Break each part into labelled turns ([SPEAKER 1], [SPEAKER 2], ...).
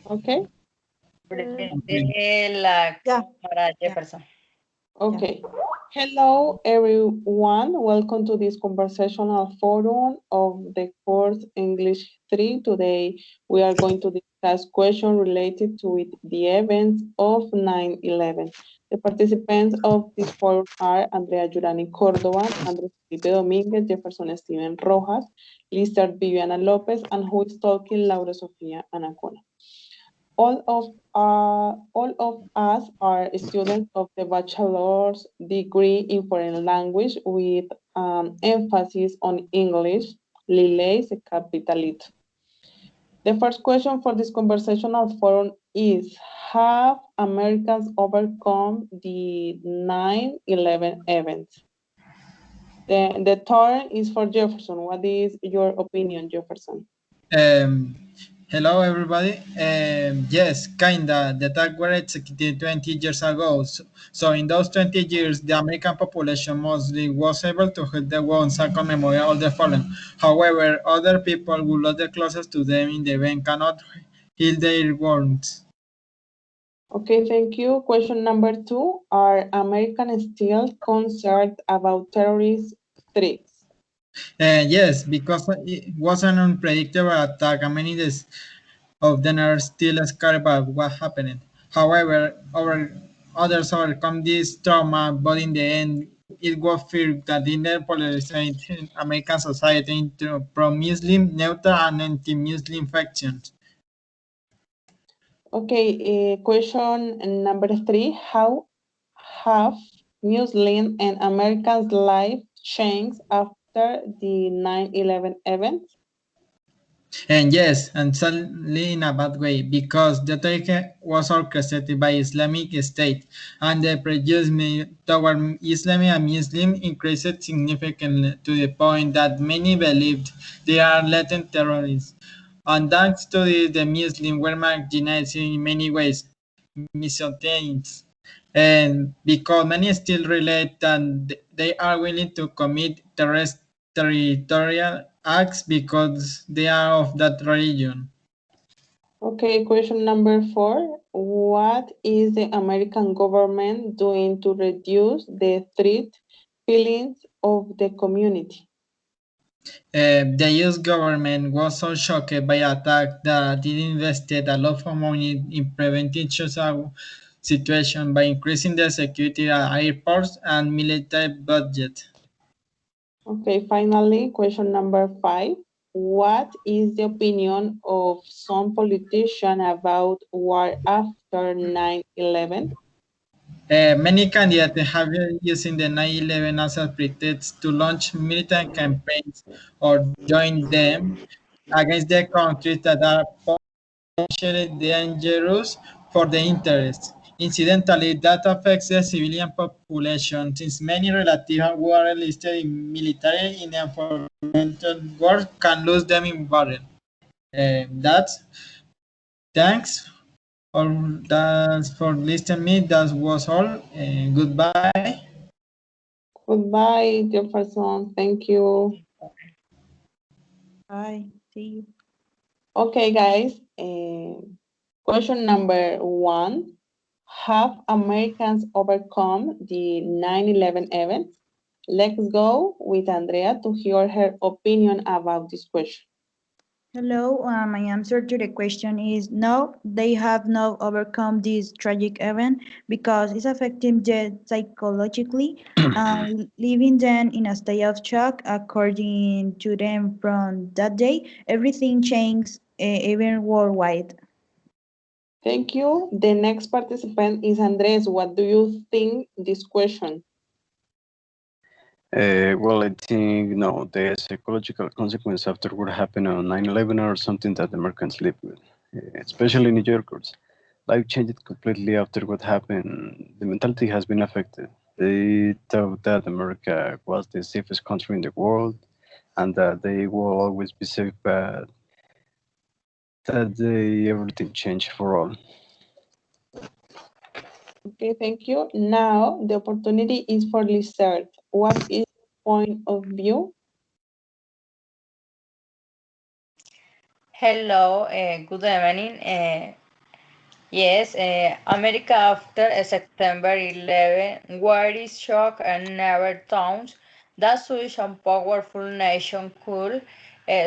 [SPEAKER 1] Okay.
[SPEAKER 2] Prende la
[SPEAKER 3] Ya.
[SPEAKER 2] cámara, Jefferson.
[SPEAKER 1] Okay. Hello, everyone. Welcome to this conversational forum of the course English 3. Today, we are going to discuss questions related to the events of 9/11. The participants of this forum are Andrea Yurani Cordova, Andres Felipe Dominguez, Jefferson Steven Rojas, Lizard Viviana Lopez, and who is talking, Laura Sofia Anacona. All of us are students of the bachelor's degree in foreign language with emphasis on English, Lillay's capitalist. The first question for this conversational forum is, have Americans overcome the 9/11 events? The turn is for Jefferson. What is your opinion, Jefferson?
[SPEAKER 4] Um, Hello, everybody. Yes, kinda. The attack were executed 20 years ago. So in those 20 years, the American population mostly was able to hit the wounds and commemorate all the fallen. However, other people who lost the closest to them in the event cannot heal their wounds.
[SPEAKER 1] Okay, thank you. Question number 2. Are Americans still concerned about terrorist threats?
[SPEAKER 4] Yes, because it was an unpredictable attack and many of them are still scared about what happened. However, others overcome this trauma, but in the end, it was feared that in the polarized American society into pro-Muslim, neutral, and anti-Muslim factions.
[SPEAKER 1] Okay, question number 3. How have Muslim and Americans' life changed after the 9/11 events?
[SPEAKER 4] And yes, and sadly in a bad way, because the attack was orchestrated by Islamic State, and the prejudice toward Islam and Muslim increased significantly to the point that many believed they are latent terrorists. And thanks to this, the Muslims were marginalized in many ways, misogynists, and because many still relate that they are willing to commit territorial acts because they are of that religion.
[SPEAKER 1] Okay, question number 4. What is the American government doing to reduce the threat feelings of the community?
[SPEAKER 4] The US government was so shocked by attack that it invested a lot of money in preventing such a situation by increasing the security at airports and military budget.
[SPEAKER 1] Okay, finally, question number 5. What is the opinion of some politicians about war after 9/11?
[SPEAKER 4] Many candidates have been using the 9/11 as a pretext to launch militant campaigns or join them against the countries that are potentially dangerous for the interests. Incidentally, that affects the civilian population since many relatives who are enlisted in military in environmental work can lose them in battle. That's thanks all that's for listening me. That was all. Goodbye.
[SPEAKER 1] Goodbye, Jefferson. Thank you.
[SPEAKER 3] Bye. See you.
[SPEAKER 1] Okay, guys. Question number 1. Have Americans overcome the 9/11 events? Let's go with Andrea to hear her opinion about this question.
[SPEAKER 3] Hello, my answer to the question is no, they have not overcome this tragic event because it's affecting them psychologically and leaving them in a state of shock. According to them, from that day, everything changed, even worldwide.
[SPEAKER 1] Thank you. The next participant is Andres. What do you think this question?
[SPEAKER 5] Well, I think no, the psychological consequence after what happened on 9/11 are something that Americans live with, especially New Yorkers. Life changed completely after what happened. The mentality has been affected. They thought that America was the safest country in the world and that they will always be safe, but that day everything changed for all.
[SPEAKER 1] Okay, thank you. Now the opportunity is for Lizard. What is your point of view?
[SPEAKER 2] Hello, good evening. Yes, America after September 11, where is shock and never towns that such a powerful nation could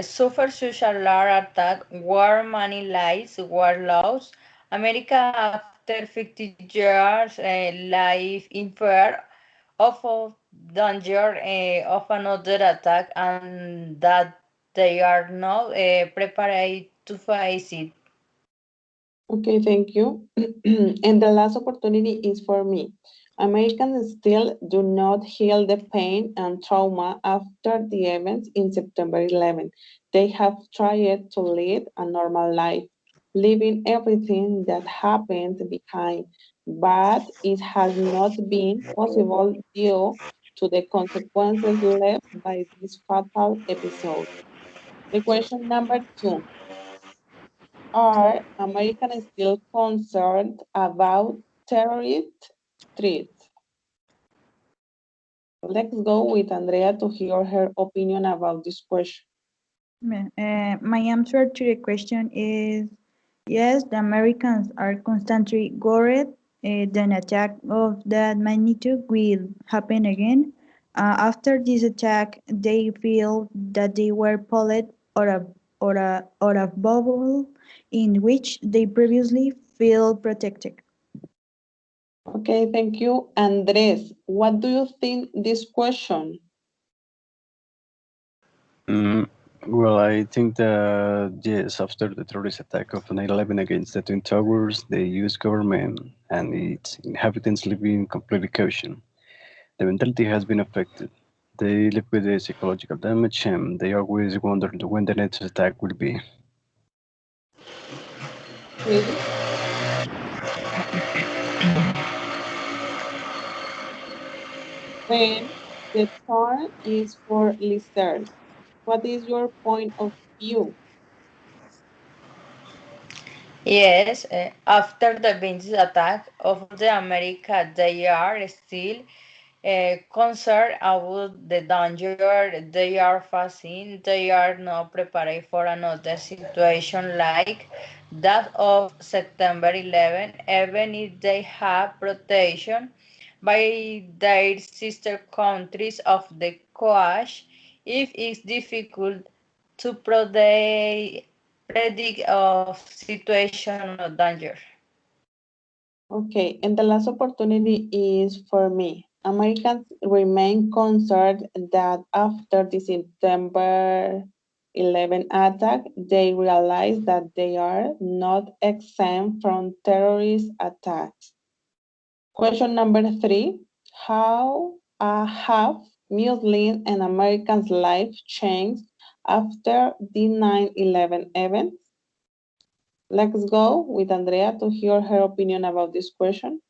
[SPEAKER 2] suffer such a large attack, where many lives were lost. America after 50 years life in fear of danger of another attack and that they are not prepared to face it.
[SPEAKER 1] Okay, thank you. And the last opportunity is for me. Americans still do not heal the pain and trauma after the events in September 11. They have tried to lead a normal life, leaving everything that happened behind, but it has not been possible due to the consequences left by this fatal episode. The question number two. Are Americans still concerned about terrorist threats? Let's go with Andrea to hear her opinion about this question.
[SPEAKER 3] My answer to the question is yes, the Americans are constantly worried that an attack of that magnitude will happen again. After this attack, they feel that they were pulled or a bubble in which they previously feel protected.
[SPEAKER 1] Okay, thank you. Andres, what do you think this question?
[SPEAKER 5] Mm, well, I think that yes, after the terrorist attack of 9/11 against the Twin Towers, the U.S. government and its inhabitants live in complete caution. The mentality has been affected. They live with the psychological damage, and they always wonder when the next attack will be.
[SPEAKER 1] Chris? Then the turn is for listeners. What is your point of view?
[SPEAKER 2] Yes, after the Vinci attack of the America, they are still concerned about the danger they are facing. They are not prepared for another situation like that of September 11, even if they have protection by their sister countries of the coast. If it's difficult to predict of situation of danger.
[SPEAKER 1] Okay, and the last opportunity is for me. Americans remain concerned that after the September 11 attack, they realize that they are not exempt from terrorist attacks. Question number three, how have Muslim and Americans' life changed after the 9/11 events? Let's go with Andrea to hear her opinion about this question.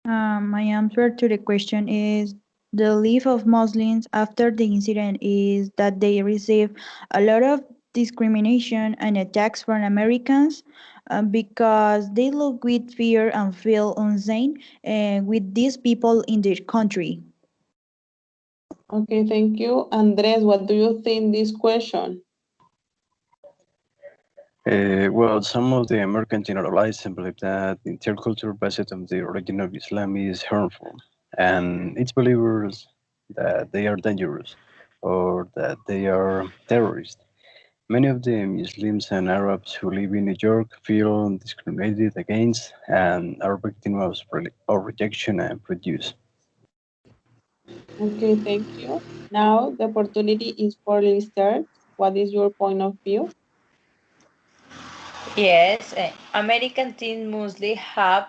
[SPEAKER 3] My answer to the question is the belief of Muslims after the incident is that they receive a lot of discrimination and attacks from Americans because they look with fear and feel unsafe with these people in their country.
[SPEAKER 1] Okay, thank you. Andres, what do you think this question?
[SPEAKER 5] Well, some of the Americans generalize and believe that the intercultural based on the origin of Islam is harmful, and its believers that they are dangerous or that they are terrorists. Many of the Muslims and Arabs who live in New York feel discriminated against and are victims of rejection and prejudice.
[SPEAKER 1] Okay, thank you. Now the opportunity is for listeners. What is your point of view?
[SPEAKER 2] Yes, American teens mostly have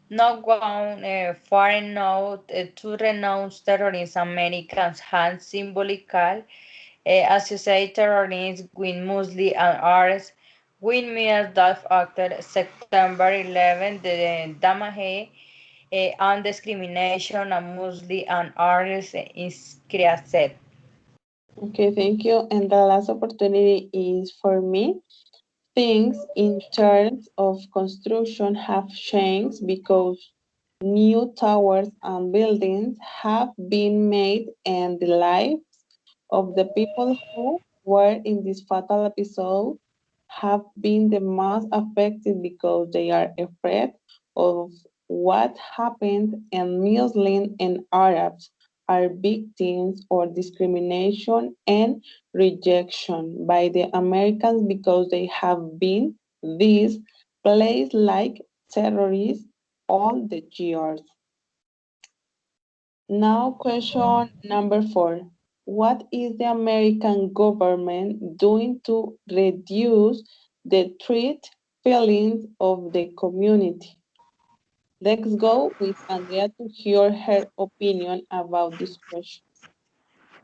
[SPEAKER 2] not gone far enough to renounce terrorism. Americans have symbolical associate terrorism with Muslim and others. Windmills that after September 11, the damage and discrimination of Muslim and others is created.
[SPEAKER 1] Okay, thank you. And the last opportunity is for me. Things in terms of construction have changed because new towers and buildings have been made and the lives of the people who were in this fatal episode have been the most affected because they are afraid of what happened, and Muslims and Arabs are victims of discrimination and rejection by the Americans because they have been these placed like terrorists all the years. Now, question number 4. What is the American government doing to reduce the threat feelings of the community? Let's go with Andrea to hear her opinion about this question.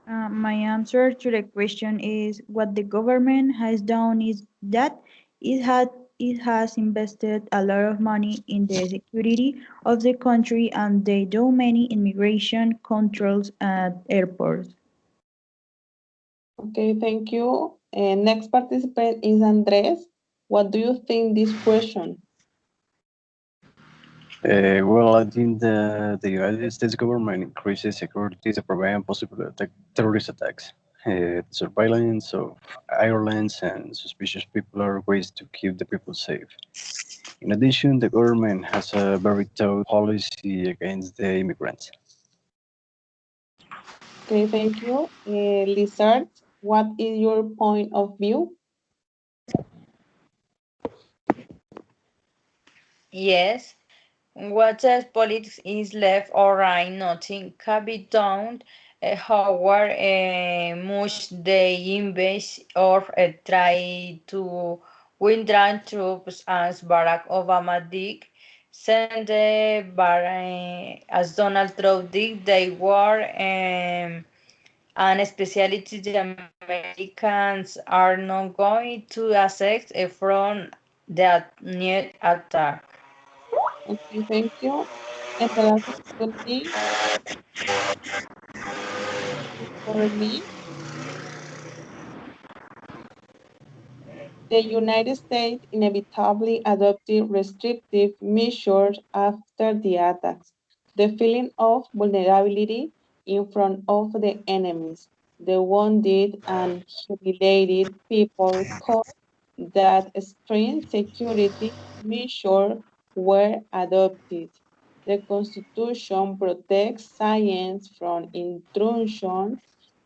[SPEAKER 3] My answer to the question is what the government has done is that it has invested a lot of money in the security of the country and they do many immigration controls at airports.
[SPEAKER 1] Okay, thank you. Next participant is Andres. What do you think this question?
[SPEAKER 5] Well, I think the United States government increases security to prevent possible terrorist attacks. Surveillance of airlines and suspicious people are ways to keep the people safe. In addition, the government has a very tough policy against the immigrants.
[SPEAKER 1] Okay, thank you. Lizard, what is your point of view?
[SPEAKER 2] Yes, whether politics is left or right, nothing can be done. However, much they invest or try to withdraw troops as Barack Obama did, send as Donald Trump did, they were and especially to the Americans are not going to accept from that new attack.
[SPEAKER 1] Okay, thank you. And the last opportunity is for me. The United States inevitably adopted restrictive measures after the attacks. The feeling of vulnerability in front of the enemies, the wounded and humiliated people caused that stringent security measures were adopted. The Constitution protects science from intrusion.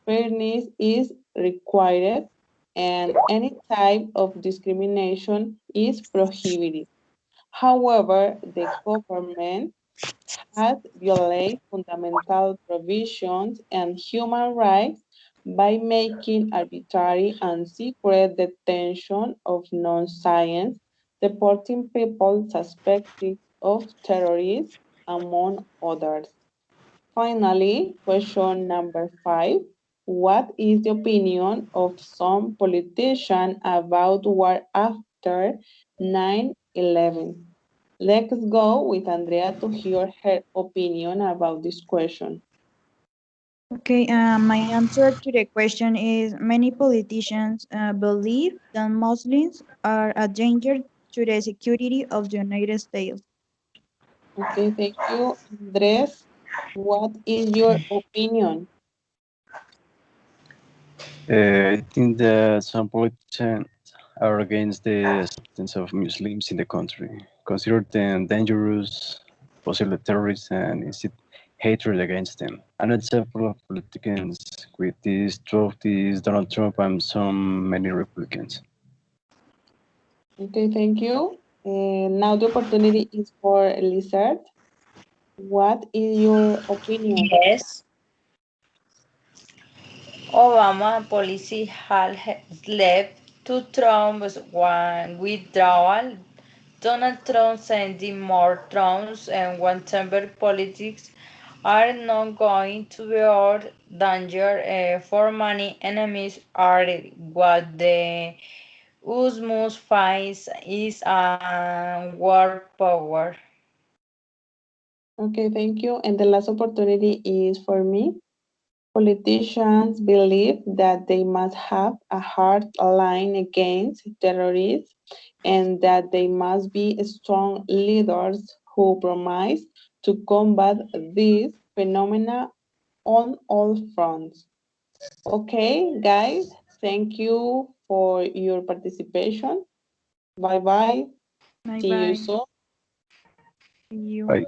[SPEAKER 1] Fairness is required and any type of discrimination is prohibited. However, the government has violated fundamental provisions and human rights by making arbitrary and secret detention of non-science, deporting people suspected of terrorism, among others. Finally, question number 5. What is the opinion of some politicians about war after 9/11? Let's go with Andrea to hear her opinion about this question.
[SPEAKER 3] Okay, my answer to the question is many politicians believe that Muslims are a danger to the security of the United States.
[SPEAKER 1] Okay, thank you. Andres, what is your opinion?
[SPEAKER 5] I think that some politicians are against the acceptance of Muslims in the country, consider them dangerous, possibly terrorists, and incite hatred against them. An example of politicians with this trope is Donald Trump and some many Republicans.
[SPEAKER 1] Okay, thank you. Now the opportunity is for Lizard. What is your opinion?
[SPEAKER 2] Yes, Obama policy has led to Trump's one withdrawal. Donald Trump sending more Trumps and whatever politics are not going to be our danger for many enemies are what the US must face is a world power.
[SPEAKER 1] Okay, thank you. And the last opportunity is for me. Politicians believe that they must have a hard line against terrorists and that they must be strong leaders who promise to combat these phenomena on all fronts. Okay, guys, thank you for your participation. Bye-bye. See you
[SPEAKER 3] Bye-bye.
[SPEAKER 1] soon.
[SPEAKER 3] See you.
[SPEAKER 5] Bye.